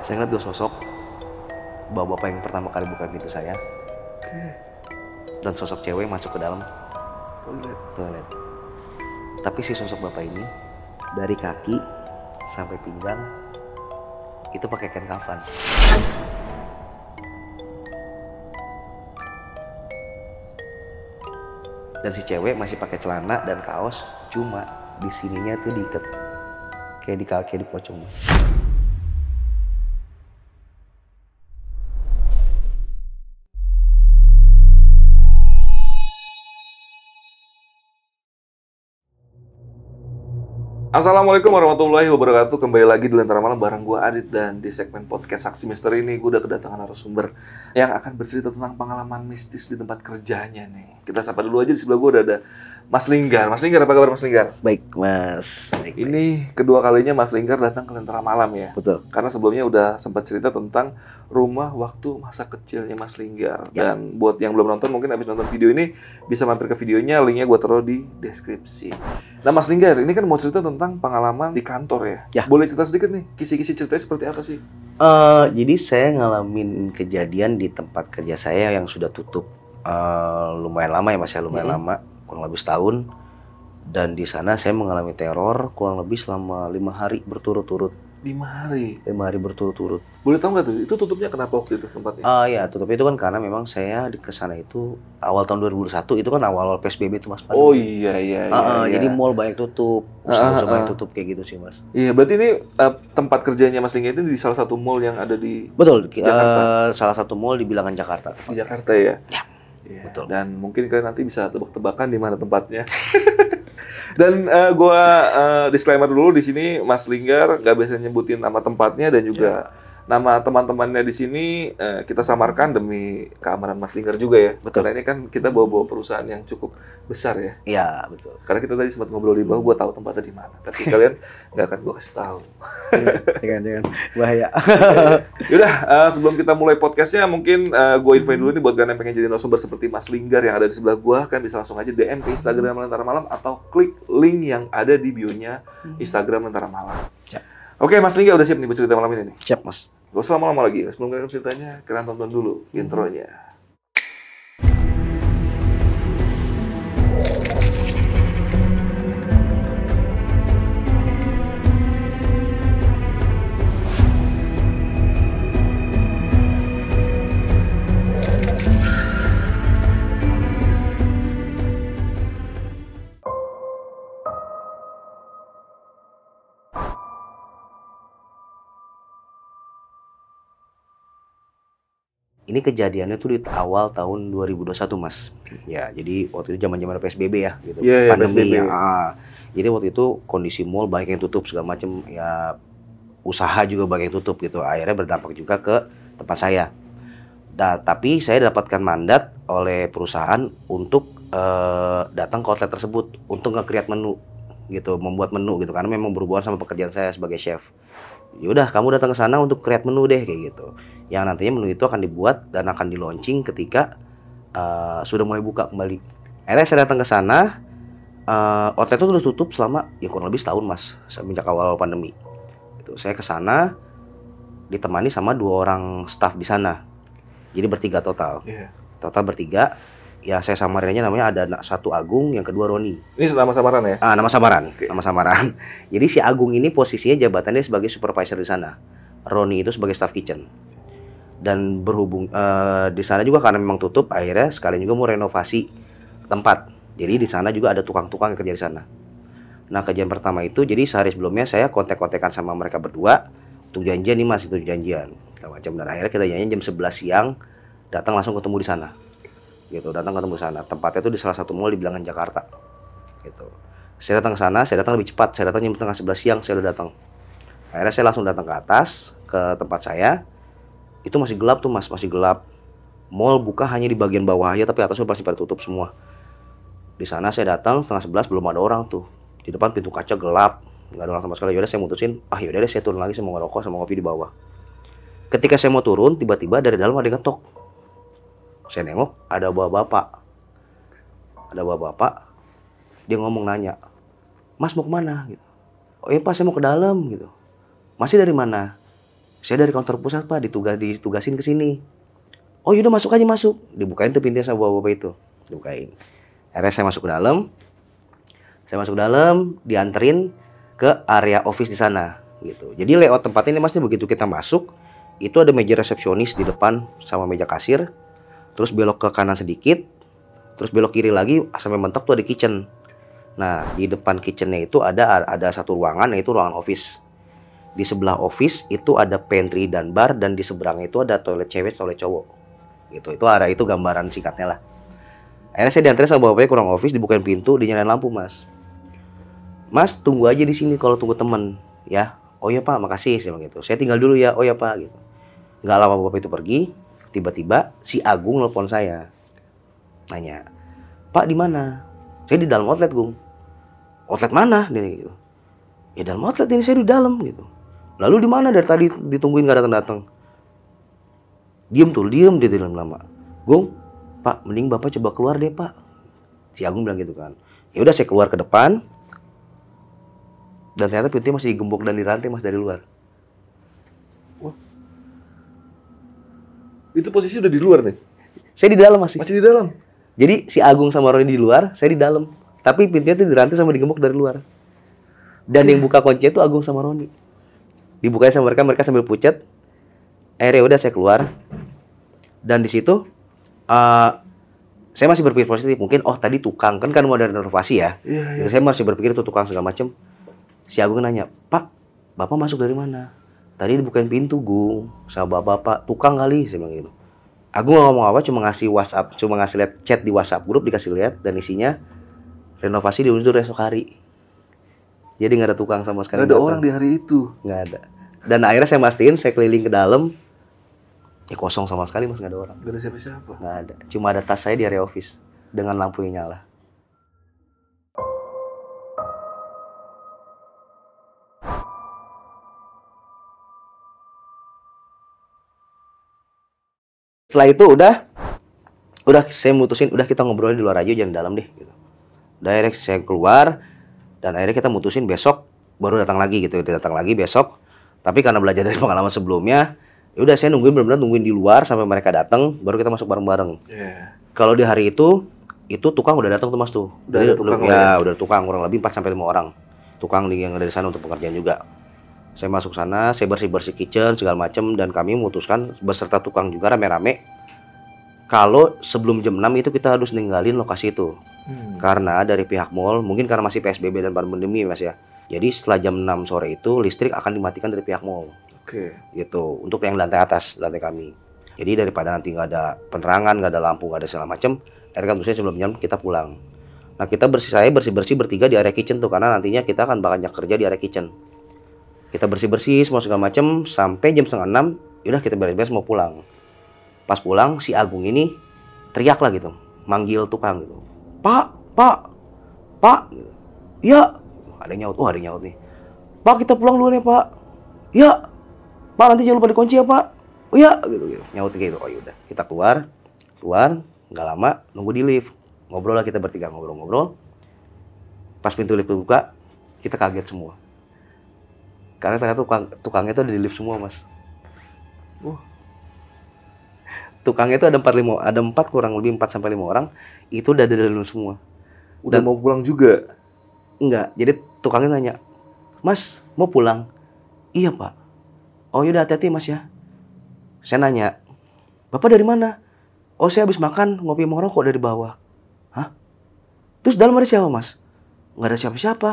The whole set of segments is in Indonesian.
Saya ngeliat 2 sosok, bapak-bapak yang pertama kali buka pintu saya, dan sosok cewek masuk ke dalam toilet. Tapi si sosok bapak ini dari kaki sampai pinggang itu pakai kain kafan. Dan si cewek masih pakai celana dan kaos, cuma di sininya tuh diikat kayak di kaki, di pocong, Mas. Assalamualaikum warahmatullahi wabarakatuh. Kembali lagi di Lentera Malam bareng gue Adit, dan di segmen podcast Saksi Misteri ini gue udah kedatangan narasumber yang akan bercerita tentang pengalaman mistis di tempat kerjanya nih. Kita sapa dulu aja, di sebelah gue udah ada Mas Linggar. Mas Linggar, apa kabar Mas Linggar? Baik, Mas. Baik. Ini kedua kalinya Mas Linggar datang ke Lentera Malam ya? Betul. Karena sebelumnya udah sempat cerita tentang rumah waktu masa kecilnya Mas Linggar. Ya. Dan buat yang belum nonton, mungkin habis nonton video ini bisa mampir ke videonya, linknya gue taruh di deskripsi. Nah Mas Linggar, ini kan mau cerita tentang pengalaman di kantor ya? Ya. Boleh cerita sedikit nih, kisi-kisi ceritanya seperti apa sih? Jadi saya ngalamin kejadian di tempat kerja saya yang sudah tutup lumayan lama ya, Mas, ya, lumayan lama, kurang lebih setahun. Dan di sana saya mengalami teror kurang lebih selama 5 hari berturut-turut. 5 hari? 5 hari berturut-turut. Boleh tahu nggak tuh, itu tutupnya kenapa waktu itu tempatnya? Ya, tutup itu kan karena memang saya ke sana itu awal tahun 2021, itu kan awal-awal PSBB itu, Mas. Oh iya. Jadi mall banyak tutup, usaha-usaha banyak tutup kayak gitu sih, Mas. Iya, berarti ini tempat kerjanya Mas Linggar itu di salah satu mall yang ada di Betul, Jakarta. salah satu mall di bilangan Jakarta. Di Jakarta ya? Ya, iya. betul. Dan mungkin kalian nanti bisa tebak-tebakan di mana tempatnya. Dan gua disclaimer dulu, di sini Mas Linggar nggak biasa nyebutin nama tempatnya dan juga nama teman-temannya di sini kita samarkan demi keamanan Mas Linggar juga ya. Betul. Karena ini kan kita bawa-bawa perusahaan yang cukup besar ya. Iya, betul. Karena kita tadi sempat ngobrol di bawah, gua tahu tempatnya di mana. Tapi kalian nggak akan gua kasih tahu. Jangan bahaya. Yaudah, sebelum kita mulai podcastnya, mungkin gue infoin dulu nih buat kalian yang pengen jadi narasumber seperti Mas Linggar yang ada di sebelah gue, kan bisa langsung aja DM ke Instagram Lentera Malam atau klik link yang ada di bio-nya Instagram Lentera Malam. Siap. Oke, Mas Linggar udah siap nih buat cerita malam ini nih? Siap, Mas. Gak usah lama-lama lagi, sebelum kalian ceritanya, kalian tonton dulu intronya. Ini kejadiannya tuh di awal tahun 2021, Mas. Ya, jadi waktu itu zaman-zaman PSBB ya, gitu. Iya, Pandemi PSBB. ya. Jadi waktu itu kondisi mall banyak yang tutup segala macam ya, usaha juga banyak yang tutup gitu. Akhirnya berdampak juga ke tempat saya. Tapi saya dapatkan mandat oleh perusahaan untuk datang ke outlet tersebut untuk nge-create menu gitu, membuat menu gitu, karena memang berhubungan sama pekerjaan saya sebagai chef. Yaudah, kamu datang ke sana untuk create menu deh kayak gitu. Yang nantinya menu itu akan dibuat dan akan di launching ketika sudah mulai buka kembali. Akhirnya saya datang ke sana, outlet itu udah tutup selama ya kurang lebih setahun, Mas, semenjak awal pandemi. Gitu. Saya ke sana ditemani sama 2 orang staff di sana. Jadi bertiga total. Iya. Total bertiga. Ya saya samarinnya namanya ada satu Agung, yang kedua Roni. Ini nama samaran ya? Nama samaran, Oke. nama samaran. Jadi si Agung ini posisinya jabatannya sebagai supervisor di sana. Roni itu sebagai staff kitchen. Dan berhubung di sana juga karena memang tutup, akhirnya sekalian juga mau renovasi tempat. Jadi di sana juga ada tukang-tukang yang kerja di sana. Nah, kejadian pertama itu, jadi sehari sebelumnya saya kontak-kontakan sama mereka berdua untuk janjian nih, Mas, itu janjian. Macam, dan akhirnya kita janjian jam 11 siang, datang langsung ketemu di sana. Gitu, datang ketemu sana. Tempatnya itu di salah satu mall di bilangan Jakarta. Gitu. Saya datang ke sana, saya datang lebih cepat. Saya datang jam setengah 11 siang, saya udah datang. Akhirnya saya langsung datang ke atas, ke tempat saya. Itu masih gelap tuh, Mas, masih gelap. Mall buka hanya di bagian bawah aja, tapi atasnya pasti pada tutup semua. Di sana saya datang setengah 11 belum ada orang tuh. Di depan pintu kaca gelap, nggak ada orang sama sekali. Yaudah saya mutusin, yaudah deh saya turun lagi, saya mau ngerokok sama ngopi di bawah. Ketika saya mau turun, tiba-tiba dari dalam ada yang ngetok. Saya nengok, ada bapak-bapak. Ada bapak-bapak, dia ngomong nanya, "Mas mau kemana?" Gitu. "Oh iya Pak, saya mau ke dalam." Gitu. "Masih dari mana?" Saya dari kantor pusat Pak, ditugasin ke sini. Oh yaudah masuk aja masuk. Dibukain tuh pintunya sama bapak-bapak itu. Dibukain. Akhirnya saya masuk ke dalam. Dianterin ke area office di sana gitu. Jadi layout tempatnya ini Mas, begitu kita masuk, itu ada meja resepsionis di depan sama meja kasir. Terus belok ke kanan sedikit, terus belok kiri lagi sampai mentok tuh ada kitchen. Nah, di depan kitchennya itu ada satu ruangan, yaitu ruangan office. Di sebelah office itu ada pantry dan bar, dan di seberangnya itu ada toilet cewek, toilet cowok. Gitu. Itu gambaran singkatnya lah. Akhirnya saya diantarin sama bapaknya ke ruang office, dibukain pintu, dinyalain lampu, Mas. Mas, tunggu aja di sini kalau tunggu temen, ya. Oh iya Pak, makasih, saya bilang gitu. Saya tinggal dulu ya. Oh ya Pak, gitu. Nggak lama bapak itu pergi, tiba-tiba si Agung nelpon saya. Nanya, Pak di mana? Saya di dalam outlet, Gung. Outlet mana? Dia gitu. Ya dalam outlet ini, saya di dalam gitu. Lalu di mana? Dari tadi ditungguin nggak datang-datang. Diem dia di dalam lama. Gung, Pak, mending Bapak coba keluar deh Pak. Si Agung bilang gitu kan. Ya udah saya keluar ke depan. Dan ternyata pintunya masih digembok dan dirantai Mas dari luar. Wah. Itu posisi udah di luar nih? Saya di dalam masih. Masih di dalam? Jadi si Agung sama Roni di luar, saya di dalam. Tapi pintunya tuh dirantai sama digembok dari luar. Dan yang buka kunci itu Agung sama Roni. Dibukain sama mereka sambil pucat. Akhirnya udah saya keluar. Dan di situ saya masih berpikir positif. Mungkin tadi tukang kan mau ada renovasi ya. Jadi saya masih berpikir itu tukang segala macem. Si Agung nanya, Pak, Bapak masuk dari mana? Tadi dibukain pintu, Gung, sama bapak-bapak. Tukang kali, saya bilang gitu. Agung nggak ngomong apa, cuma ngasih lihat chat di WhatsApp grup, dikasih lihat, dan isinya renovasi diundur esok hari. Jadi nggak ada tukang sama sekali. Nggak ada orang di hari itu? Nggak ada. Dan akhirnya saya mastiin, saya keliling ke dalam, ya kosong sama sekali Mas, nggak ada orang. Nggak ada siapa-siapa? Nggak ada. Cuma ada tas saya di area office dengan lampu yang nyala. Setelah itu udah saya mutusin, udah kita ngobrol di luar aja, jangan dalam deh gitu. Direct saya keluar, dan akhirnya kita mutusin besok baru datang lagi gitu. Datang lagi besok. Tapi karena belajar dari pengalaman sebelumnya, ya udah saya benar-benar nungguin di luar sampai mereka datang, baru kita masuk bareng-bareng. Kalau di hari itu tukang udah datang tuh Mas tuh. Udah tukang kurang lebih 4 sampai 5 orang. Tukang yang ada di sana untuk pekerjaan juga. Saya masuk sana, saya bersih-bersih kitchen segala macam, dan kami memutuskan beserta tukang juga rame-rame kalau sebelum jam 6 itu kita harus ninggalin lokasi itu. Karena dari pihak mall, mungkin karena masih PSBB dan pandemi Mas ya. Jadi setelah jam 6 sore itu listrik akan dimatikan dari pihak mall. Gitu, untuk yang lantai atas, lantai kami. Jadi daripada nanti nggak ada penerangan, nggak ada lampu, nggak ada segala macam, akhirnya kan sebelum jam kita pulang. Nah kita saya bersih-bersih bertiga di area kitchen tuh, karena nantinya kita akan banyak kerja di area kitchen. Kita bersih-bersih semua segala macam sampai jam 5:30, udah kita beres-beres mau pulang. Pas pulang si Agung ini teriak lah gitu, manggil tukang gitu. Pak, gitu. Ya, ada yang nyaut nih. Pak, kita pulang dulu nih Pak. Ya, Pak nanti jangan lupa dikunci ya Pak. Oh ya, gitu. Nyaut gitu. Oh yaudah, kita keluar, nggak lama nunggu di lift. Ngobrol lah kita bertiga, ngobrol. Pas pintu lift buka, kita kaget semua. Karena ternyata tukangnya itu ada di lift semua Mas. Tukangnya itu ada 4 kurang lebih 4 sampai 5 orang, itu udah ada di dalam semua. Udah mau pulang juga? Enggak, jadi tukangnya nanya, Mas mau pulang? Iya Pak. Oh yaudah hati-hati Mas ya. Saya nanya, Bapak dari mana? Oh saya habis makan, ngopi mau ngerokok dari bawah. Hah? Terus dalam ada siapa Mas? Nggak ada siapa-siapa.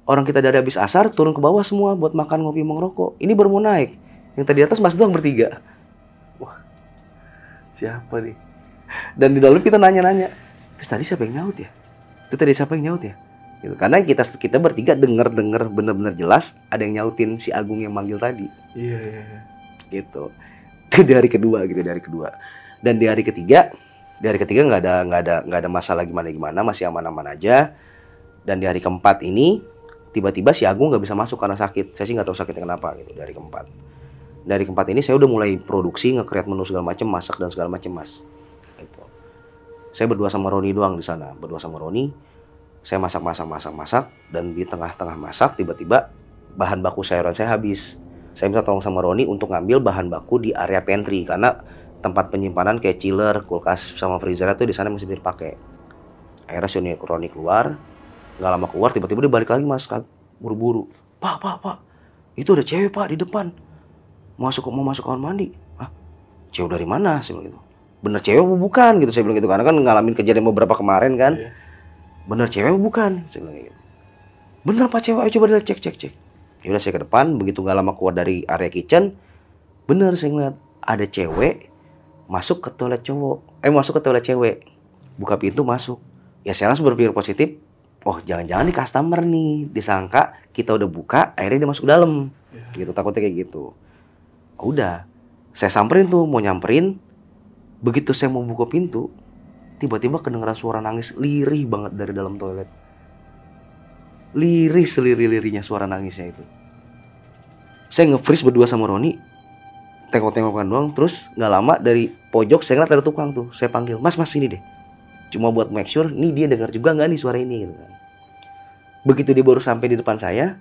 Orang kita dari habis asar turun ke bawah semua buat makan, ngopi, mau ngerokok. Ini baru mau naik. Yang tadi atas Mas doang bertiga. Wah, siapa nih? Dan di dalam kita nanya-nanya. Terus tadi siapa yang nyaut ya? Itu tadi siapa yang nyaut ya? Gitu. Karena kita bertiga denger bener-bener jelas ada yang nyautin si Agung yang manggil tadi. Iya. Gitu. Itu di hari kedua gitu, Dan di hari ketiga nggak ada masalah gimana, masih aman-aman aja. Dan di hari keempat ini tiba-tiba si Agung nggak bisa masuk karena sakit. Saya sih nggak tahu sakitnya kenapa gitu. Dari keempat ini saya udah mulai produksi, nge-create menu segala macam, masak dan segala macam Mas. Gitu. Saya berdua sama Roni doang di sana. Saya masak, dan di tengah-tengah masak tiba-tiba bahan baku sayuran saya habis. Saya minta tolong sama Roni untuk ngambil bahan baku di area pantry karena tempat penyimpanan kayak chiller, kulkas sama freezer itu di sana masih bisa dipakai. Akhirnya si Roni keluar, nggak lama keluar tiba-tiba dia balik lagi Mas, buru-buru. Pak, itu ada cewek Pak di depan. Mau masuk kamar mandi. Hah? Cewek dari mana? Saya bilang gitu. Bener cewek apa bukan gitu saya bilang gitu karena kan ngalamin kejadian beberapa kemarin kan. Bener cewek apa bukan? Saya bilang gitu. Bener Pak cewek, ayo coba dia cek. Ya udah saya ke depan, begitu nggak lama keluar dari area kitchen, bener saya ngeliat ada cewek masuk ke toilet masuk ke toilet cewek, buka pintu masuk. Ya saya langsung berpikir positif, oh jangan-jangan nih customer nih, disangka kita udah buka, akhirnya dia masuk dalam, gitu takutnya kayak gitu. Udah, saya samperin tuh, mau nyamperin, begitu saya mau buka pintu, tiba-tiba kedengeran suara nangis lirih banget dari dalam toilet. Lirih selirih-lirihnya suara nangisnya itu. Saya nge-freeze berdua sama Roni, tengok-tengokan doang, terus nggak lama dari pojok saya ngeliat ada tukang tuh, saya panggil, mas sini deh, cuma buat make sure, nih dia dengar juga nggak nih suara ini gitu kan. Begitu dia baru sampai di depan saya,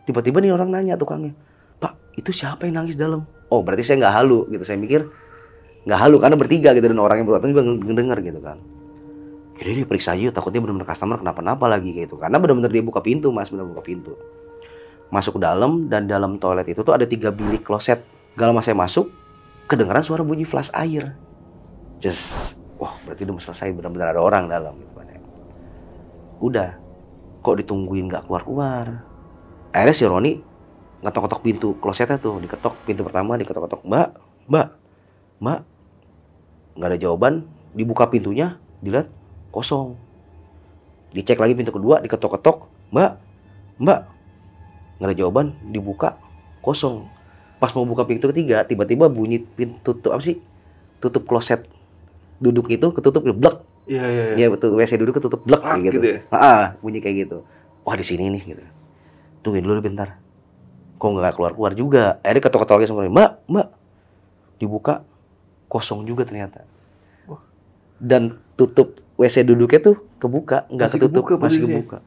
tiba-tiba nih orang nanya tukangnya, Pak itu siapa yang nangis dalam? Oh berarti saya nggak halu gitu, saya mikir nggak halu karena bertiga gitu dan orang yang berdatang juga ngedenger gitu kan. Yaudah dia periksa aja, takutnya benar-benar customer kenapa-napa lagi gitu. Karena benar-benar dia buka pintu Mas, benar buka pintu. Masuk ke dalam dan dalam toilet itu tuh ada 3 bilik kloset. Gak lama saya masuk, kedengeran suara bunyi flash air. Wah berarti udah selesai, benar-benar ada orang dalam gitu kan ya. Udah, kok ditungguin gak keluar-keluar. Akhirnya si Roni ngetok-ketok pintu klosetnya tuh, diketok pintu pertama, diketok-ketok, Mbak. Gak ada jawaban, dibuka pintunya, dilihat kosong. Dicek lagi pintu kedua, diketok-ketok, Mbak. Nggak ada jawaban, dibuka kosong. Pas mau buka pintu ketiga, tiba-tiba bunyi pintu tutup kloset duduk itu ketutup blek. Iya. Ya betul, WC duduk ketutup blek gitu. Ya? Bunyi kayak gitu. Wah di sini nih gitu. Tungguin dulu bentar. Kok nggak keluar juga? Akhirnya ketok-ketok lagi sama Mbak. Dibuka kosong juga ternyata. Dan tutup WC duduknya tuh kebuka, nggak ketutup, masih kebuka.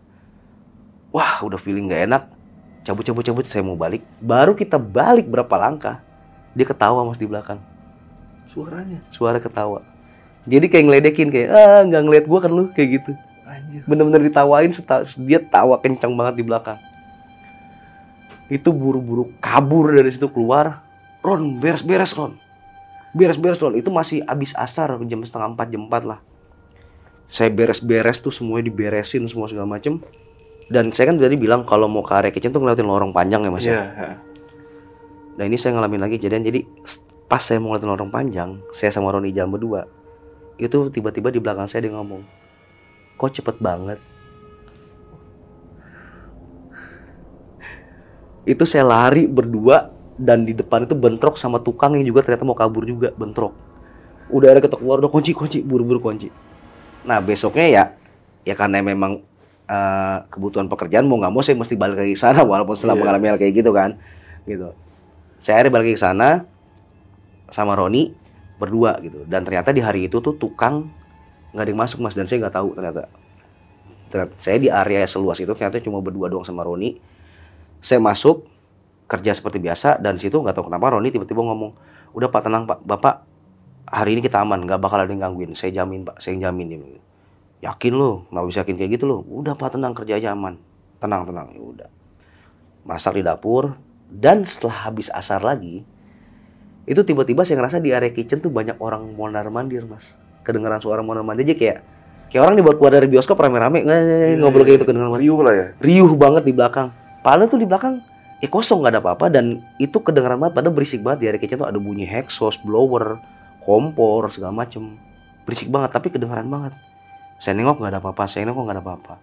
Wah, udah feeling nggak enak. Cabut, saya mau balik. Baru kita balik berapa langkah, dia ketawa Mas di belakang. Suara ketawa. Jadi kayak ngeledekin, kayak nggak ngeliat gua kan lu, kayak gitu. Anjir. Bener-bener ditawain, dia tawa kencang banget di belakang. Itu buru-buru kabur dari situ keluar. Ron, beres-beres Ron. Itu masih abis asar, jam 3:30, jam 4 lah. Saya beres-beres tuh, semuanya diberesin, semua segala macem. Dan saya kan tadi bilang kalau mau ke area kitchen tuh ngeliatin lorong panjang ya Mas ya. Nah ini saya ngalamin lagi kejadian, jadi pas saya mau ngeliatin lorong panjang, saya sama Roni jalan berdua, itu tiba-tiba di belakang saya dia ngomong, kok cepet banget. Itu saya lari berdua dan di depan itu bentrok sama tukang yang juga ternyata mau kabur juga, bentrok. Udah ada ketok keluar, udah kunci, buru-buru kunci. Nah besoknya ya karena memang kebutuhan pekerjaan mau nggak mau saya mesti balik lagi ke sana walaupun setelah mengalami hal kayak gitu kan, gitu. Saya akhirnya balik lagi ke sana sama Roni berdua gitu. Dan ternyata di hari itu tuh tukang nggak ada yang masuk Mas, dan saya nggak tahu ternyata saya di area seluas itu ternyata cuma berdua doang sama Roni. Saya masuk kerja seperti biasa dan situ nggak tahu kenapa Roni tiba-tiba ngomong, udah Pak tenang Pak, Bapak hari ini kita aman, nggak bakal ada yang gangguin, saya jamin Pak, saya jamin dia. Yakin lo? Nggak bisa yakin kayak gitu lo? Udah Pak tenang, kerja aja aman, tenang. Ya udah. Masak di dapur dan setelah habis asar lagi, itu tiba-tiba saya ngerasa di area kitchen tuh banyak orang mondar-mandir Mas. Kedengeran suara mondar-mandir aja kayak orang dibawa keluar dari bioskop rame-rame ngobrol kayak gitu, kedengeran riuh lah ya. Riuh banget di belakang. Padahal tuh di belakang kosong, nggak ada apa-apa, dan itu kedengeran banget, padahal berisik banget. Di area kitchen tuh ada bunyi exhaust, blower, kompor segala macem, berisik banget tapi kedengeran banget. Saya nengok nggak ada apa-apa,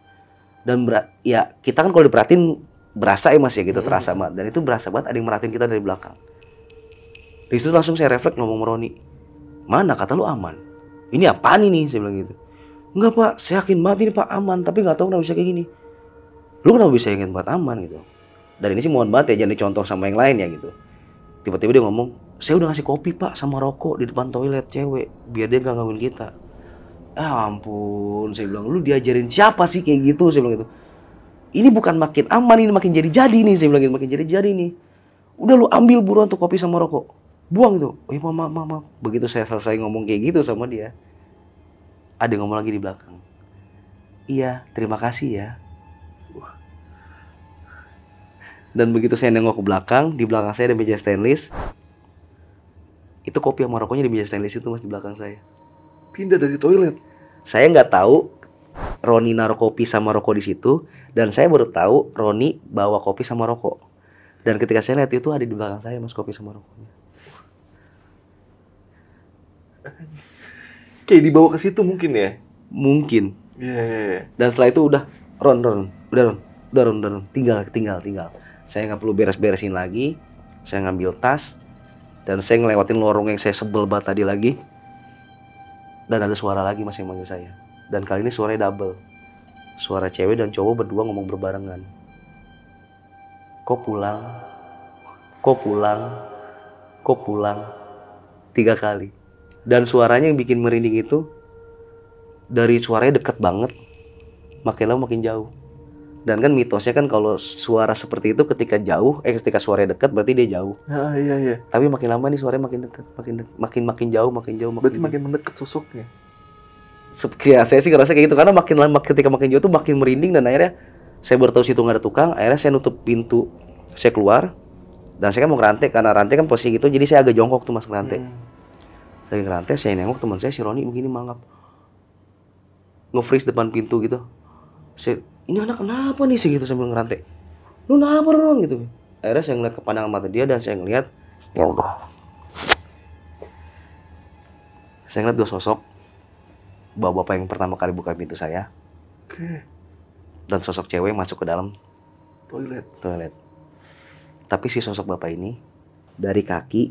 dan ya kita kan kalau diperhatiin berasa ya Mas ya gitu, terasa banget, dan itu berasa banget ada yang merhatiin kita dari belakang. Di situ langsung saya refleks ngomong sama Roni, mana kata lu aman, ini apaan ini, saya bilang gitu. Enggak Pak, saya yakin banget ini Pak aman, tapi nggak tahu kenapa bisa kayak gini. Lu kenapa bisa yakin banget aman gitu. Dan ini sih mohon banget ya, jangan dicontoh sama yang lain ya gitu. Tiba-tiba dia ngomong, saya udah ngasih kopi Pak sama rokok di depan toilet cewek, biar dia gak gangguin kita. Ampun, saya bilang, lu diajarin siapa sih kayak gitu, saya bilang gitu. Ini bukan makin aman, ini makin jadi-jadi nih, saya bilang gitu, makin jadi-jadi nih. Udah lu ambil buruan tuh kopi sama rokok. Buang itu. Oh iya maaf. Begitu saya selesai ngomong kayak gitu sama dia, ada yang ngomong lagi di belakang. Iya, terima kasih ya. Dan begitu saya nengok ke belakang, di belakang saya ada meja stainless. Itu kopi sama rokoknya di meja stainless itu Mas, di belakang saya. Pindah dari toilet. Saya nggak tahu Roni naruh kopi sama rokok di situ, dan saya baru tahu Roni bawa kopi sama rokok. Dan ketika saya lihat itu ada di belakang saya Mas, kopi sama rokoknya. Kayak dibawa ke situ mungkin ya? Mungkin. Iya. Dan setelah itu udah Ron, tinggal. Saya nggak perlu beres-beresin lagi. Saya ngambil tas dan saya ngelewatin lorong yang saya sebel banget tadi lagi. Dan ada suara lagi Mas yang manggil saya. Dan kali ini suaranya double. Suara cewek dan cowok berdua ngomong berbarengan. Kok pulang? 3 kali. Dan suaranya yang bikin merinding itu, dari suaranya deket banget, makin lama makin jauh. Dan kan mitosnya kan kalau suara seperti itu ketika ketika suaranya dekat berarti dia jauh. Iya. Tapi makin lama nih suaranya makin dekat, makin jauh. Berarti makin mendekat sosoknya. Ya saya sih ngerasa kayak gitu karena makin lama ketika makin jauh tuh makin merinding, dan akhirnya saya baru tahu situ nggak ada tukang. Akhirnya saya nutup pintu, saya keluar dan saya kan mau ngerantai, karena rantai kan posisi gitu, jadi saya agak jongkok tuh Mas ngerantai. Saya ngerantai, saya nengok teman saya si Roni begini mangap, nge-freeze depan pintu gitu. Saya, ini anak kenapa nih sih gitu sambil ngerantai. Lu kenapa Ron gitu. Akhirnya saya ngeliat ke pandangan mata dia dan saya ngeliat, ya Allah. Saya ngeliat 2 sosok. Bapak yang pertama kali buka pintu saya. Oke. Dan sosok cewek masuk ke dalam toilet. Tapi si sosok bapak ini dari kaki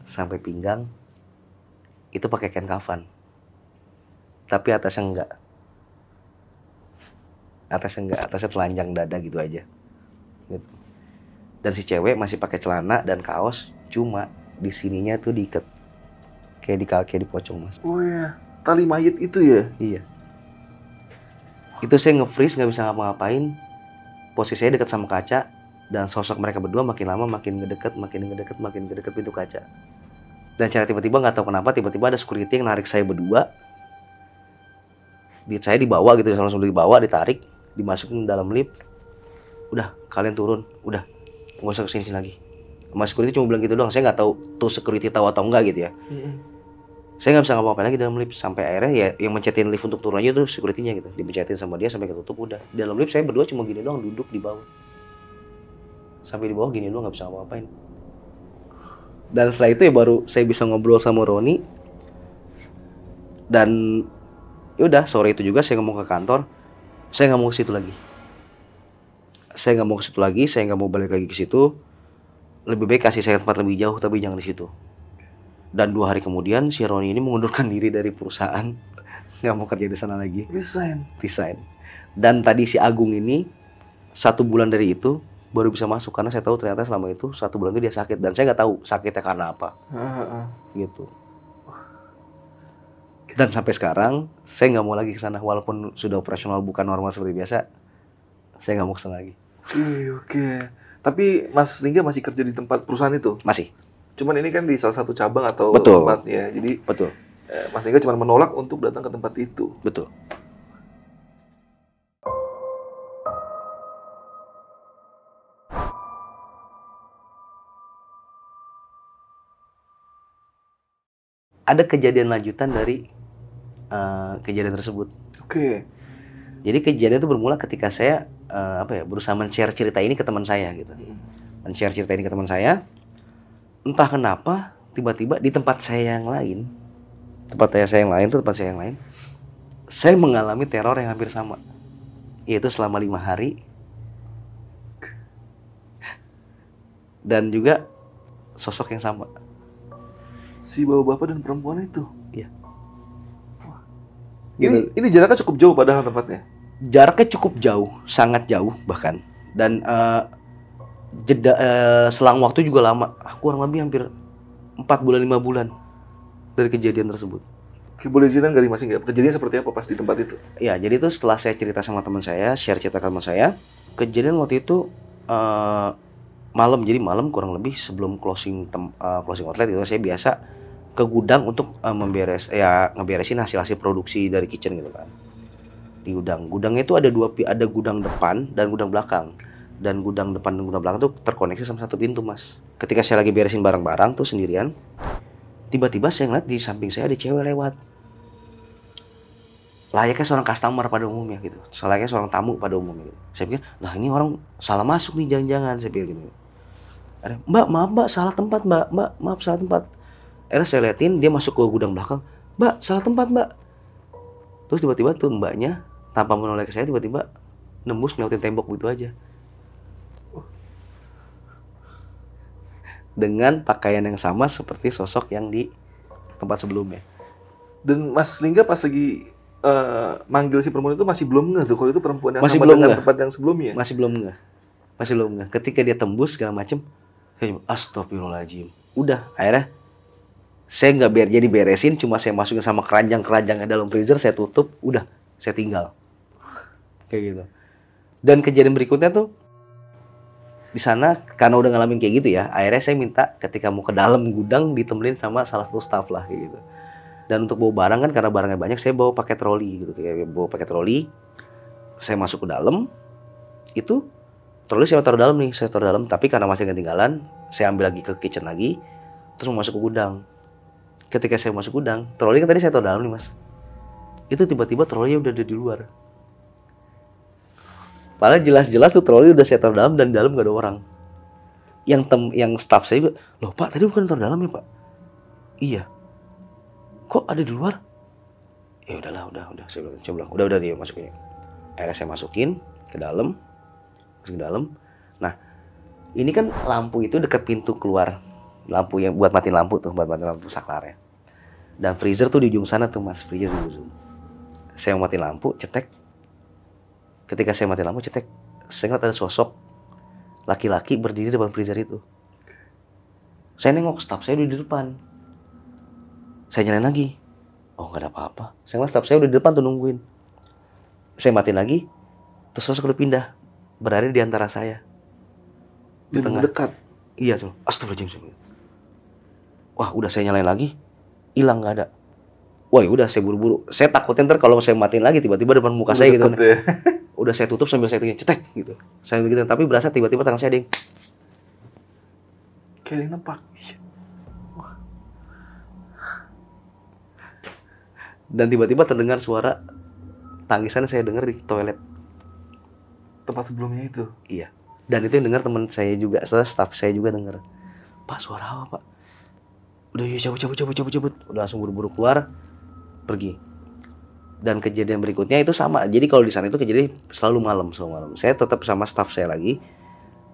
sampai pinggang itu pakai kain kafan. Tapi atasnya enggak. Atasnya telanjang dada gitu aja. Gitu. Dan si cewek masih pakai celana dan kaos, cuma di sininya tuh diikat. Kayak di kaki, di pocong Mas. Oh iya, tali mayat itu ya? Iya. Itu saya nge-freeze, nggak bisa ngapa-ngapain. Posisi saya dekat sama kaca, dan sosok mereka berdua makin lama makin ngedekat pintu kaca. Dan cara tiba-tiba nggak tahu kenapa tiba-tiba ada security yang narik saya berdua. Saya dibawa gitu, langsung dibawa, ditarik, dimasukin dalam lift. Udah, kalian turun, udah, nggak usah kesini lagi. Mas security cuma bilang gitu doang. Saya nggak tahu tuh security tahu atau enggak gitu ya. Saya nggak bisa ngapa-ngapain lagi dalam lift sampai akhirnya ya yang mencetin lift untuk turun aja tuh security-nya gitu, dipencetin sama dia sampai ketutup. Udah di dalam lift saya berdua cuma gini doang, duduk di bawah, sampai di bawah gini doang, nggak bisa ngapa-ngapain. Dan setelah itu ya baru saya bisa ngobrol sama Roni. Dan ya udah, sore itu juga saya ngomong ke kantor, saya nggak mau ke situ lagi. Saya nggak mau balik lagi ke situ. Lebih baik kasih saya tempat lebih jauh, tapi jangan di situ. Dan 2 hari kemudian si Roni ini mengundurkan diri dari perusahaan, nggak mau kerja di sana lagi. Resign. Dan tadi si Agung ini 1 bulan dari itu baru bisa masuk, karena saya tahu ternyata selama itu 1 bulan itu dia sakit, dan saya nggak tahu sakitnya karena apa. Gitu. Dan sampai sekarang saya nggak mau lagi ke sana, walaupun sudah operasional bukan normal seperti biasa. Saya nggak mau ke sana lagi. Oke. Tapi Mas Lingga masih kerja di tempat perusahaan itu? Masih. Cuman ini kan di salah satu cabang atau Betul. tempatnya. Jadi Betul. Mas Lingga cuma menolak untuk datang ke tempat itu. Betul. Ada kejadian lanjutan dari kejadian tersebut. Oke. Jadi kejadian itu bermula ketika saya berusaha men-share cerita ini ke teman saya gitu. Men-share cerita ini ke teman saya. Entah kenapa tiba-tiba di tempat saya yang lain, saya mengalami teror yang hampir sama. Yaitu selama 5 hari. Dan juga sosok yang sama. Si bapak dan perempuan itu? Iya. Gitu. Ini jaraknya cukup jauh padahal tempatnya? Jaraknya cukup jauh, sangat jauh bahkan. Dan selang waktu juga lama, kurang lebih hampir 4 bulan 5 bulan dari kejadian tersebut. Oke, boleh ceritain nggak Mas Lingga? Kejadian seperti apa pas di tempat itu? Ya, jadi itu setelah saya cerita sama teman saya, share cerita ke teman saya, kejadian waktu itu malam, jadi malam kurang lebih sebelum closing outlet itu saya biasa ke gudang untuk ngeberesin hasil produksi dari kitchen gitu kan. Di gudangnya itu ada gudang depan dan gudang belakang. Dan gudang depan dan gudang belakang tuh terkoneksi sama satu pintu, Mas. Ketika saya lagi beresin barang-barang tuh sendirian, tiba-tiba saya ngeliat di samping saya ada cewek lewat. Layaknya seorang customer pada umumnya gitu. Layaknya seorang tamu pada umumnya gitu. Saya pikir, lah ini orang salah masuk nih jangan-jangan, saya pikir gitu. Mbak, maaf Mbak, salah tempat Mbak. Mbak, maaf salah tempat. Akhirnya saya liatin dia masuk ke gudang belakang. Mbak, salah tempat Mbak. Terus tiba-tiba tuh mbaknya tanpa menoleh ke saya tiba-tiba nembus ngeliatin tembok gitu aja. Dengan pakaian yang sama seperti sosok yang di tempat sebelumnya. Dan Mas Lingga pas lagi manggil si perempuan itu masih belum ngeh tuh kalau itu perempuan yang Masih sama belum dengan ngeh. tempat yang sebelumnya. Masih belum ngeh. Ketika dia tembus segala macem, saya cuma astagfirullahaladzim. Udah, akhirnya saya nggak jadi beresin, cuma saya masukin sama keranjang-keranjangnya dalam freezer, saya tutup, udah, saya tinggal. Kayak gitu. Dan kejadian berikutnya tuh di sana karena udah ngalamin kayak gitu ya, akhirnya saya minta ketika mau ke dalam gudang ditemenin sama salah satu staff lah kayak gitu. Dan untuk bawa barang kan karena barangnya banyak, saya bawa pakai troli gitu, kayak bawa pakai troli. Saya masuk ke dalam, itu troli saya taruh dalam nih, tapi karena masih ketinggalan, saya ambil lagi ke kitchen lagi, terus mau masuk ke gudang. Ketika saya masuk gudang, troli kan tadi saya taruh dalam nih Mas. Itu tiba-tiba trolinya udah ada di luar. Padahal jelas-jelas tuh troli udah saya taruh dalam dan di dalam gak ada orang. Yang staff saya juga, loh Pak tadi bukan taruh dalam ya Pak? Iya. Kok ada di luar? Ya udahlah, udah. Saya bilang, udah dia masukin. Akhirnya saya masukin ke dalam, Nah, ini kan lampu itu dekat pintu keluar, lampu yang buat matiin lampu saklarnya. Dan freezer tuh di ujung sana tuh Mas, freezer di ujung. Saya matiin lampu, cetek. Ketika saya matiin lampu, cetek, saya ngeliat ada sosok laki-laki berdiri di depan freezer itu. Saya nengok, staff saya udah di depan. Saya nyalain lagi. Oh, nggak ada apa-apa. Saya ngeliat staff saya udah di depan tuh nungguin. Saya matiin lagi, terus sosok udah pindah, berada di antara saya. Di tengah. Dekat. Iya tuh. Astagfirullahaladzim. Wah, udah saya nyalain lagi, hilang nggak ada. Wah, udah saya buru-buru. Saya takutnya ntar kalau saya matiin lagi tiba-tiba depan muka saya gitu. Ya. Udah saya tutup sambil saya cetek gitu. Saya begitu, tapi berasa tiba-tiba tangan saya ada yang kayak yang nempak. Dan tiba-tiba terdengar suara tangisan saya dengar di toilet. Tempat sebelumnya itu. Iya. Dan itu yang dengar teman saya juga, staff saya juga dengar. Pak, suara apa, Pak? Udah yuk cabut. Udah langsung buru-buru keluar, pergi. Dan kejadian berikutnya itu sama. Jadi kalau di sana itu kejadian selalu malam. Saya tetap sama staff saya lagi.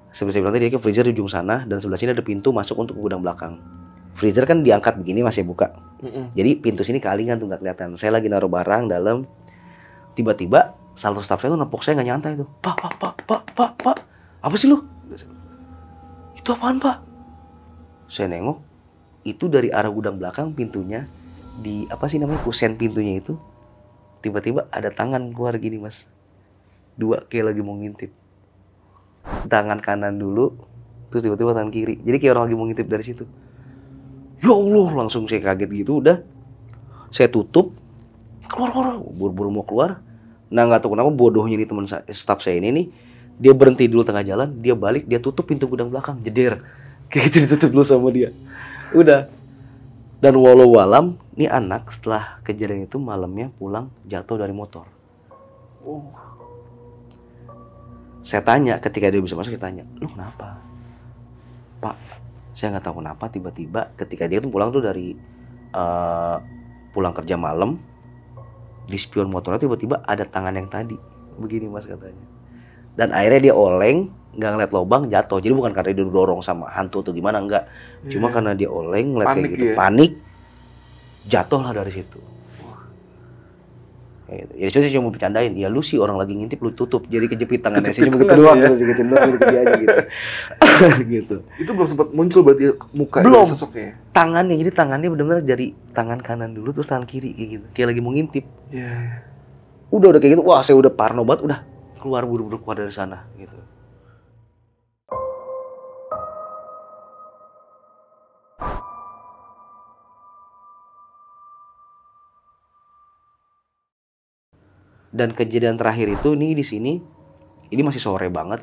Seperti saya bilang tadi, dia ke freezer di ujung sana dan sebelah sini ada pintu masuk untuk ke gudang belakang. Freezer kan diangkat begini masih buka. Jadi pintu sini kealingan tuh nggak kelihatan. Saya lagi naruh barang dalam. Tiba-tiba salah satu staff saya tuh nepok saya nggak nyantai tuh. Pak. Apa sih lu? Itu apaan Pak? Saya nengok. Itu dari arah gudang belakang pintunya. Di apa sih namanya, kusen pintunya itu. Tiba-tiba ada tangan keluar gini Mas. Dua kayak lagi mau ngintip. Tangan kanan dulu. Terus tiba-tiba tangan kiri. Jadi kayak orang lagi mau ngintip dari situ. Ya Allah, langsung saya kaget gitu. Udah saya tutup, keluar, buru-buru mau keluar. Nah nggak tahu kenapa bodohnya nih teman staff saya ini nih, dia berhenti dulu tengah jalan, dia balik, dia tutup pintu gudang belakang, jeder, kayak gitu ditutup dulu sama dia. Udah. Dan walau alam, nih anak setelah kejadian itu malamnya pulang jatuh dari motor. Saya tanya, ketika dia bisa masuk, saya tanya, lu kenapa? Pak, saya nggak tahu kenapa tiba-tiba ketika dia tuh pulang tuh dari pulang kerja malam, di spion motornya tiba-tiba ada tangan yang tadi begini Mas katanya. Dan akhirnya dia oleng, nggak ngeliat lubang, jatuh. Jadi bukan karena dia didorong sama hantu atau gimana, enggak. Cuma karena dia oleng, ngeliat kayak gitu, panik, jatuhlah dari situ. Ya itu saya cuma bercandain, ya lu sih orang lagi ngintip lu tutup, jadi kejepit tangannya sih begitu doang, segitu doang dia aja gitu. Gitu. Itu belum sempat muncul berarti muka belum. Sosoknya. Tangannya, jadi tangannya benar-benar dari tangan kanan dulu terus tangan kiri kayak gitu, kayak lagi mau ngintip. Iya. Udah kayak gitu, wah saya udah parno banget, udah keluar buru-buru keluar dari sana gitu. Dan kejadian terakhir itu nih di sini, ini masih sore banget.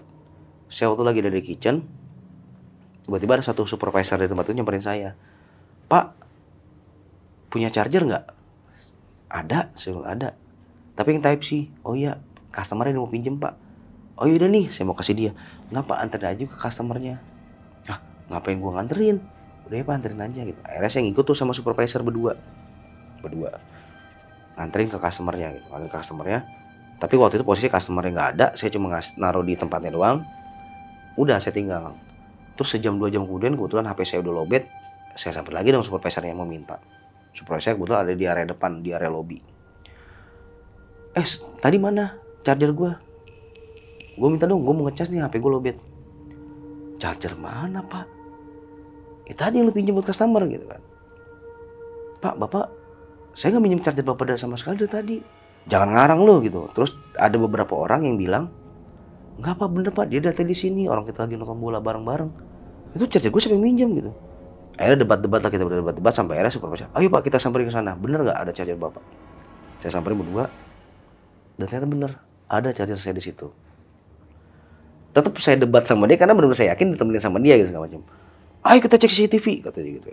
Saya waktu lagi ada di kitchen, tiba-tiba ada satu supervisor di tempat itu nyamperin saya. Pak, punya charger nggak? Ada, saya bilang ada. Tapi yang Type C. Oh iya, customer-nya mau pinjem Pak. Oh yaudah nih, saya mau kasih dia. Nggak Pak, anterin aja ke customer-nya. Ah, ngapain gua nganterin? Udah ya Pak, anterin aja gitu. Akhirnya saya ngikut tuh sama supervisor berdua. Nganterin ke customer-nya gitu. Nganterin ke customer-nya. Tapi waktu itu posisi customer-nya nggak ada, saya cuma naruh di tempatnya doang. Udah, saya tinggal. Terus sejam 2 jam kemudian kebetulan HP saya udah lowbat. Saya sampai lagi dong supervisornya yang mau minta. Supervisor kebetulan ada di area depan, di area lobby. Tadi mana charger gua? Gua minta dong, gua mau ngecas nih HP gua lowbat. Charger mana Pak? Tadi yang lu pinjam buat customer gitu kan. Pak, Bapak, saya nggak minjem charger Bapak dari sama sekali dari tadi. Jangan ngarang lo gitu. Terus ada beberapa orang yang bilang, nggak Pak, bener Pak, dia datang di sini. Orang kita lagi nonton bola bareng-bareng. Itu charger gue siapa yang minjem gitu. Akhirnya debat-debat lah, kita berdebat-debat sampai akhirnya supervisor, ayo Pak kita samperin ke sana. Bener nggak ada charger Bapak? Saya samperin berdua, dan ternyata bener ada charger saya di situ. Tetap saya debat sama dia karena benar-benar saya yakin ditemenin sama dia gitu segala macam. Ayo kita cek CCTV kata dia gitu.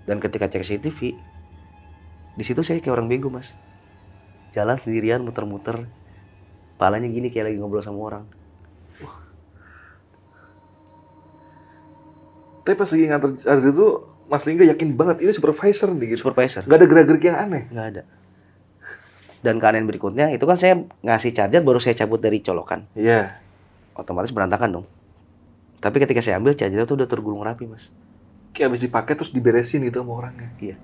Dan ketika cek CCTV, di situ saya kayak orang bego Mas. Jalan sendirian muter-muter, palanya gini kayak lagi ngobrol sama orang. Tapi pas lagi nganter charger itu, Mas Lingga yakin banget ini supervisor nih gitu. Supervisor. Gak ada gerak-gerik yang aneh? Nggak ada. Dan keadaan berikutnya, itu kan saya ngasih charger baru saya cabut dari colokan. Iya. Otomatis berantakan dong. Tapi ketika saya ambil, charger itu udah tergulung rapi Mas. Kayak habis dipakai terus diberesin gitu sama orangnya. Iya.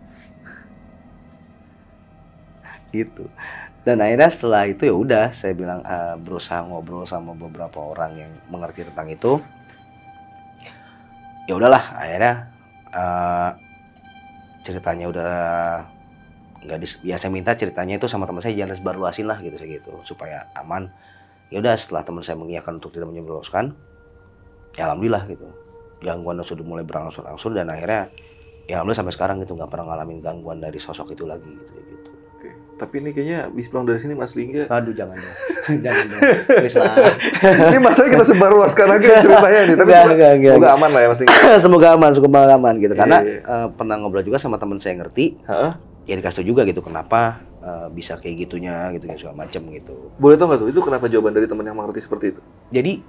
Gitu. Dan akhirnya setelah itu ya udah saya bilang berusaha ngobrol sama beberapa orang yang mengerti tentang itu. Ya udahlah, akhirnya ceritanya udah nggak ya saya minta ceritanya itu sama teman saya jangan disebarluasin lah gitu saya gitu supaya aman. Ya udah setelah teman saya mengiyakan untuk tidak menyebarluaskan, ya alhamdulillah gitu. Gangguan sudah mulai berangsur-angsur dan akhirnya ya alhamdulillah sampai sekarang gitu nggak pernah ngalamin gangguan dari sosok itu lagi gitu. Oke. Tapi ini kayaknya habis pulang dari sini Mas Lingga. Aduh jangan dong. Jangan dong. Please lah. Ini masalahnya kita sebarluaskan lagi ceritanya nih. Tapi semoga aman lah ya Mas Lingga. Semoga aman gitu. Karena pernah ngobrol juga sama teman saya yang ngerti. Ya dikasih tau juga gitu kenapa bisa kayak gitunya gitu segala macem gitu. Boleh tau nggak tuh itu kenapa jawaban dari teman yang mengerti seperti itu? Jadi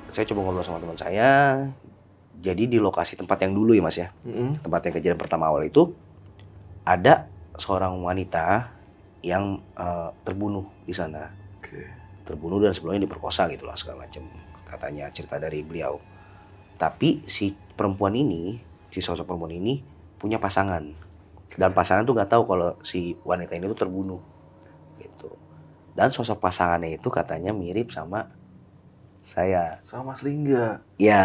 saya coba ngobrol sama teman saya. Jadi di lokasi tempat yang dulu ya Mas ya. Tempat yang kejadian pertama awal itu ada seorang wanita yang terbunuh di sana. Terbunuh dan sebelumnya diperkosa gitu lah segala macam. Katanya cerita dari beliau. Tapi si perempuan ini, si sosok perempuan ini punya pasangan. Dan pasangan tuh nggak tahu kalau si wanita ini tuh terbunuh gitu. Dan sosok pasangannya itu katanya mirip sama saya. Sama Mas Lingga. Ya,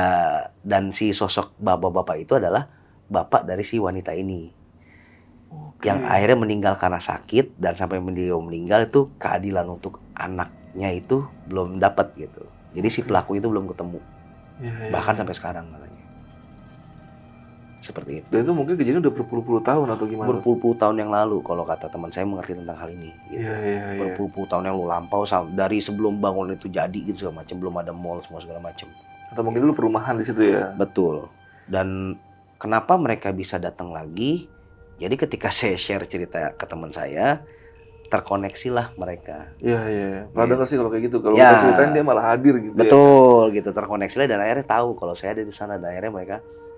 dan si sosok bapak-bapak itu adalah bapak dari si wanita ini. Yang akhirnya meninggal karena sakit dan sampai beliau meninggal itu keadilan untuk anaknya itu belum dapat gitu. Jadi si pelaku itu belum ketemu. Bahkan sampai sekarang katanya. Seperti itu. Dan itu mungkin kejadian udah berpuluh-puluh tahun atau gimana? Berpuluh-puluh tahun yang lalu kalau kata teman saya mengerti tentang hal ini gitu. Berpuluh-puluh tahun yang lalu lampau dari sebelum bangunan itu jadi gitu segala macam, belum ada mall semua segala macam. Atau mungkin dulu perumahan di situ ya. Betul. Dan kenapa mereka bisa datang lagi? Jadi ketika saya share cerita ke teman saya, terkoneksilah mereka. Iya. Pernah dengar sih kalau kayak gitu. Kalau saya ceritain dia malah hadir gitu. Betul ya. Gitu, terkoneksilah dan akhirnya tahu kalau saya ada di sana dan akhirnya mereka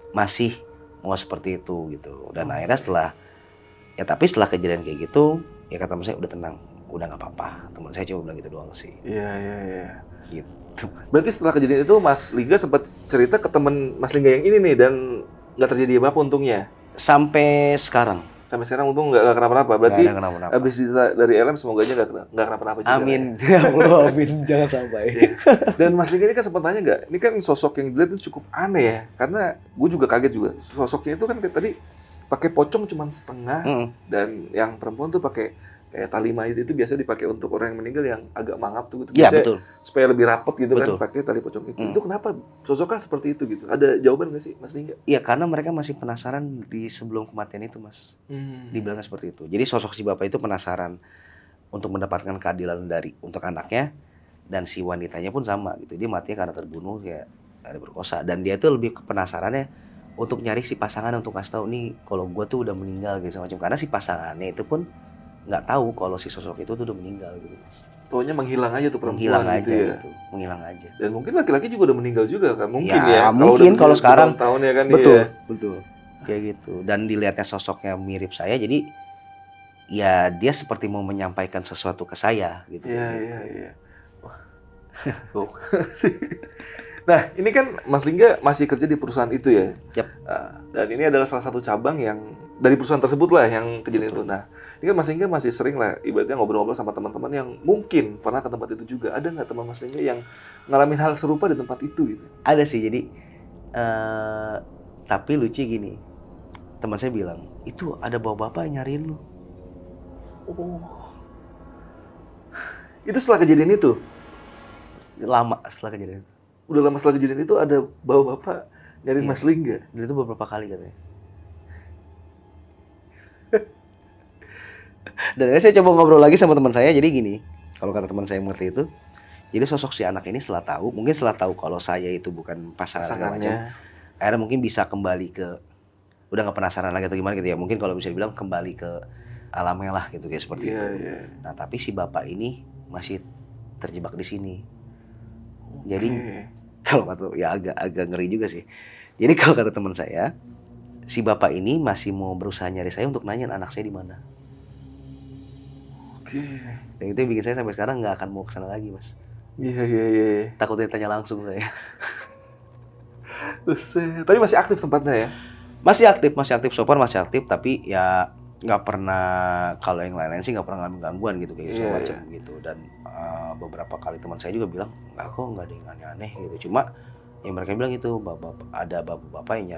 masih mau seperti itu gitu. Dan akhirnya setelah kejadian kayak gitu, ya kata teman saya udah tenang, udah nggak apa-apa. Teman saya cuma bilang gitu doang sih. Iya. Gitu. Berarti setelah kejadian itu Mas Lingga sempat cerita ke teman Mas Lingga yang ini nih dan nggak terjadi apa-apa untungnya. Sampai sekarang untung nggak kenapa-napa. Berarti habis dari LM semoganya nggak kenapa-napa juga. Amin. Ya Allah, amin. Jangan sampai. Dan Mas Lingga ini kan sempat tanya nggak? Ini kan sosok yang dilihat itu cukup aneh ya. Karena gue juga kaget juga. Sosoknya itu kan tadi pakai pocong cuma setengah dan yang perempuan tuh pakai kayak tali mayat itu biasa dipakai untuk orang yang meninggal yang agak mangap tuh gitu. Iya, betul. Supaya lebih rapet gitu kan pakai tali pocong itu. Itu kenapa sosoknya seperti itu gitu? Ada jawaban nggak sih Mas Lingga? Iya, karena mereka masih penasaran di sebelum kematian itu Mas. Dibilangnya seperti itu. Jadi sosok si bapak itu penasaran. untuk mendapatkan keadilan untuk anaknya, dan si wanitanya pun sama gitu, dia matinya karena terbunuh ya ada berkosa, dan dia tuh lebih ke penasarannya untuk nyari si pasangan untuk kasih tahu nih kalau gue tuh udah meninggal gitu macam, karena si pasangannya itu pun nggak tahu kalau si sosok itu tuh udah meninggal gitu Mas. Taunya menghilang aja tuh perempuan Menghilang gitu aja ya. gitu, menghilang aja. Dan mungkin laki-laki juga udah meninggal juga kan, mungkin Ya, ya. mungkin kalau sekarang tahun ya kan betul, ya. betul. Kayak gitu. Dan dilihatnya sosoknya mirip saya, jadi ya dia seperti mau menyampaikan sesuatu ke saya gitu. Iya, gitu. iya. Wah. Nah, ini kan Mas Lingga masih kerja di perusahaan itu ya. Yap. Dan ini adalah salah satu cabang yang dari perusahaan tersebut lah yang kejadian itu. Nah, ini kan Mas Lingga masih sering lah ibaratnya ngobrol-ngobrol sama teman-teman yang mungkin pernah ke tempat itu juga. Ada nggak teman Mas Lingga yang ngalamin hal serupa di tempat itu gitu? Ada sih, jadi tapi lucu gini, teman saya bilang itu ada bapak-bapak yang nyariin lu. Oh, itu setelah kejadian itu? Lama setelah kejadian itu. Udah lama setelah kejadian itu ada bapak-bapak nyariin Iya. Mas Lingga? Dan itu beberapa kali katanya. Dan akhirnya saya coba ngobrol lagi sama teman saya, jadi gini, kalau kata teman saya mengerti itu, jadi sosok si anak ini mungkin setelah tahu kalau saya itu bukan pasangan segala macam, akhirnya mungkin bisa kembali ke, udah nggak penasaran lagi atau gimana gitu ya, mungkin kalau bisa dibilang kembali ke alamnya lah gitu kayak seperti itu. Iya. Nah tapi si bapak ini masih terjebak di sini. Jadi kalau kata ya agak ngeri juga sih. Jadi kalau kata teman saya, si bapak ini masih mau berusaha nyari saya untuk nanya anak saya di mana. Oke. Dan itu yang bikin saya sampai sekarang nggak akan mau kesana lagi Mas. Iya. Takutnya tanya langsung saya. Tapi masih aktif tempatnya ya? Masih aktif, so far masih aktif, tapi ya nggak pernah, kalau yang lain-lain sih nggak pernah ngalamin gangguan gitu kayak segala macam gitu. Dan beberapa kali teman saya juga bilang nggak kok, nggak ada yang aneh-aneh gitu. Cuma yang mereka bilang itu ada bapak-bapak yang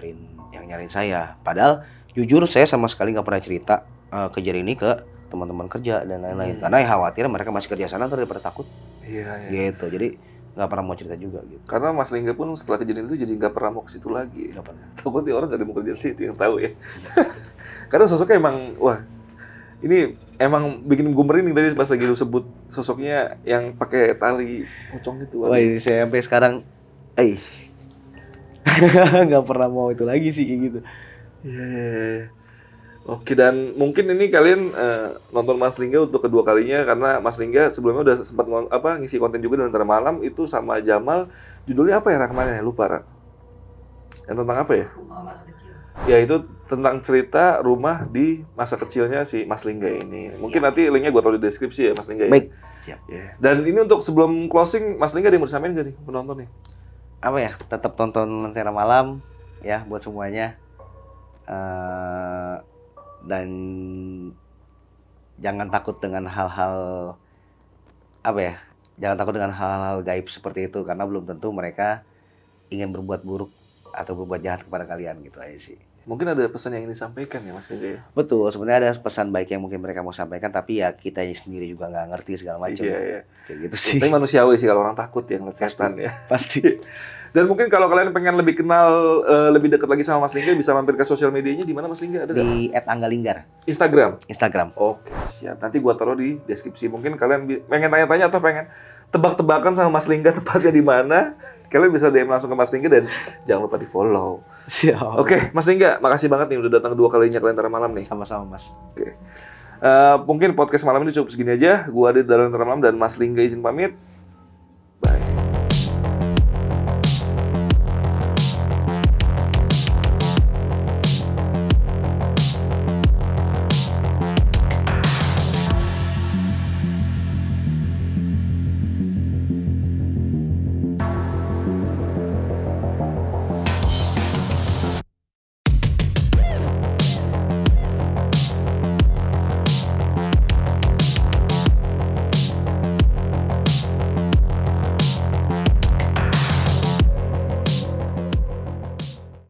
nyariin saya. Padahal jujur saya sama sekali nggak pernah cerita kejadian ini ke teman-teman kerja dan lain-lain, karena ya khawatir mereka masih kerja sana daripada takut. Iya. Gitu, jadi nggak pernah mau cerita juga gitu. Karena Mas Lingga pun setelah kejadian itu jadi nggak pernah mau ke situ lagi. Nggak pernah. Takutnya orang nggak ada mau kerja di situ, yang tahu ya. Karena sosoknya emang, wah, ini emang bikin gue merinding tadi pas lagi lu sebut sosoknya yang pakai tali pocong itu. Wah, ini saya sampai sekarang, nggak pernah mau itu lagi sih kayak gitu. Iya. Oke, dan mungkin ini kalian nonton Mas Lingga untuk kedua kalinya karena Mas Lingga sebelumnya udah sempat ngisi konten juga di Lentera Malam itu sama Jamal. Judulnya apa ya kemarin ya? Lupa, Ra. Yang tentang apa ya? Rumah masa kecil. Ya itu tentang cerita rumah di masa kecilnya si Mas Lingga ini. Mungkin nanti linknya gue taruh di deskripsi ya Mas Lingga. Baik, ya? siap. Ya. Dan ini untuk sebelum closing, Mas Lingga ada yang mau disampaikan nggak nih penonton nih? Apa ya? Tetap tonton Lentera Malam ya buat semuanya. Dan jangan takut dengan hal-hal jangan takut dengan hal-hal gaib seperti itu, karena belum tentu mereka ingin berbuat buruk atau berbuat jahat kepada kalian gitu aja sih. Mungkin ada pesan yang ingin disampaikan ya Mas Lingga ya? Betul, sebenarnya ada pesan baik yang mungkin mereka mau sampaikan, tapi ya kita sendiri juga nggak ngerti segala macam. Iya. Kayak gitu sih. Tapi manusiawi sih kalau orang takut ya ngeliat setan ya. Pasti. Dan mungkin kalau kalian pengen lebih kenal, lebih dekat lagi sama Mas Lingga, bisa mampir ke sosial medianya di mana Mas Lingga? Ada nggak? Di @anggalinggar Instagram. Oke, siap. Nanti gua taruh di deskripsi. Mungkin kalian pengen tanya-tanya atau pengen tebak-tebakan sama Mas Lingga tempatnya di mana, kalian bisa DM langsung ke Mas Lingga dan jangan lupa di-follow. Siap. Oke, Mas Lingga, makasih banget nih udah datang 2 kalinya ke Lentera Malam nih. Sama-sama Mas. Oke. Mungkin podcast malam ini cukup segini aja. Gua Adit dari Lentera Malam dan Mas Lingga izin pamit.